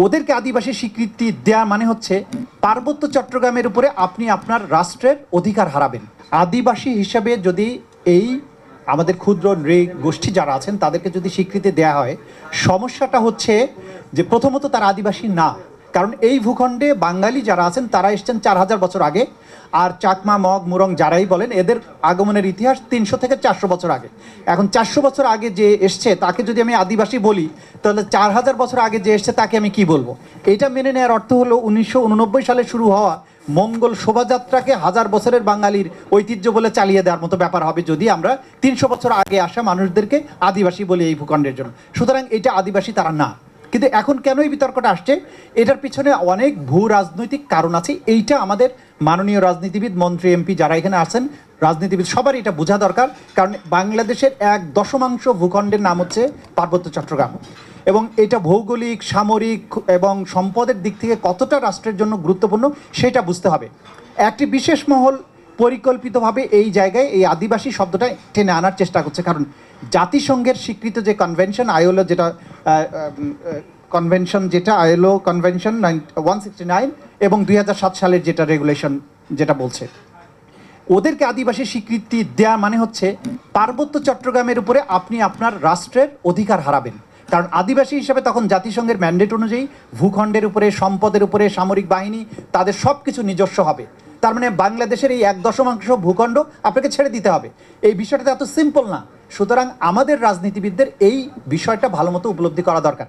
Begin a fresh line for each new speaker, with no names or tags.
ওদেরকে আদিবাসী স্বীকৃতি দেয়া মানে হচ্ছে পার্বত্য চট্টগ্রামের উপরে আপনি আপনার রাষ্ট্রের অধিকার হারাবেন। আদিবাসী হিসাবে যদি এই আমাদের ক্ষুদ্র নৃ গোষ্ঠী যারা আছেন তাদেরকে যদি স্বীকৃতি দেয়া হয়, সমস্যাটা হচ্ছে যে প্রথমত তারা আদিবাসী না। কারণ এই ভূখণ্ডে বাঙালি যারা আছেন তারা এসছেন 4000 বছর আগে, আর চাকমা, মগ, মুরং যারাই বলেন এদের আগমনের ইতিহাস 300 থেকে 400 বছর আগে। এখন 400 বছর আগে যে এসছে তাকে যদি আমি আদিবাসী বলি, তাহলে 4000 বছর আগে যে এসছে তাকে আমি কি বলবো? এটা মেনে নেওয়ার অর্থ হলো 1989 সালে শুরু হওয়া মঙ্গল শোভাযাত্রাকে 1000 বছরের বাঙালির ঐতিহ্য বলে চালিয়ে দেওয়ার মতো ব্যাপার হবে যদি আমরা 300 বছর আগে আসা মানুষদেরকে আদিবাসী বলি এই ভূখণ্ডের জন্য। সুতরাং এটা আদিবাসী তারা না। কিন্তু এখন কেন এই বিতর্কটা আসছে? এটার পিছনে অনেক ভূ রাজনৈতিক কারণ আছে। এইটা আমাদের মাননীয় রাজনীতিবিদ, মন্ত্রী, এমপি যারা এখানে আছেন, রাজনীতিবিদ সবারই এটা বোঝা দরকার। কারণ বাংলাদেশের 1/10 ভূখণ্ডের নাম হচ্ছে পার্বত্য চট্টগ্রাম, এবং এটা ভৌগোলিক, সামরিক এবং সম্পদের দিক থেকে কতটা রাষ্ট্রের জন্য গুরুত্বপূর্ণ সেটা বুঝতে হবে। একটি বিশেষ মহল পরিকল্পিতভাবে এই জায়গায় এই আদিবাসী শব্দটা টেনে আনার চেষ্টা করছে। কারণ জাতিসংঘের স্বীকৃত যে কনভেনশন আইএলও, যেটা কনভেনশন, যেটা আইএলও কনভেনশন 169 এবং 2007 সালের যেটা রেগুলেশন যেটা বলছে, ওদেরকে আদিবাসী স্বীকৃতি দেয়া মানে হচ্ছে পার্বত্য চট্টগ্রামের উপরে আপনি আপনার রাষ্ট্রের অধিকার হারাবেন। কারণ আদিবাসী হিসেবে তখন জাতিসংঘের ম্যান্ডেট অনুযায়ী ভূখণ্ডের উপরে, সম্পদের উপরে, সামরিক বাহিনী তাদের সব কিছু নিজস্ব হবে। তার মানে বাংলাদেশের এই 1/10 ভূখণ্ড আপনাকে ছেড়ে দিতে হবে। এই বিষয়টা এত সিম্পল না। সুতরাং আমাদের রাজনীতিবিদদের এই বিষয়টা ভালো মতো উপলব্ধি করা দরকার।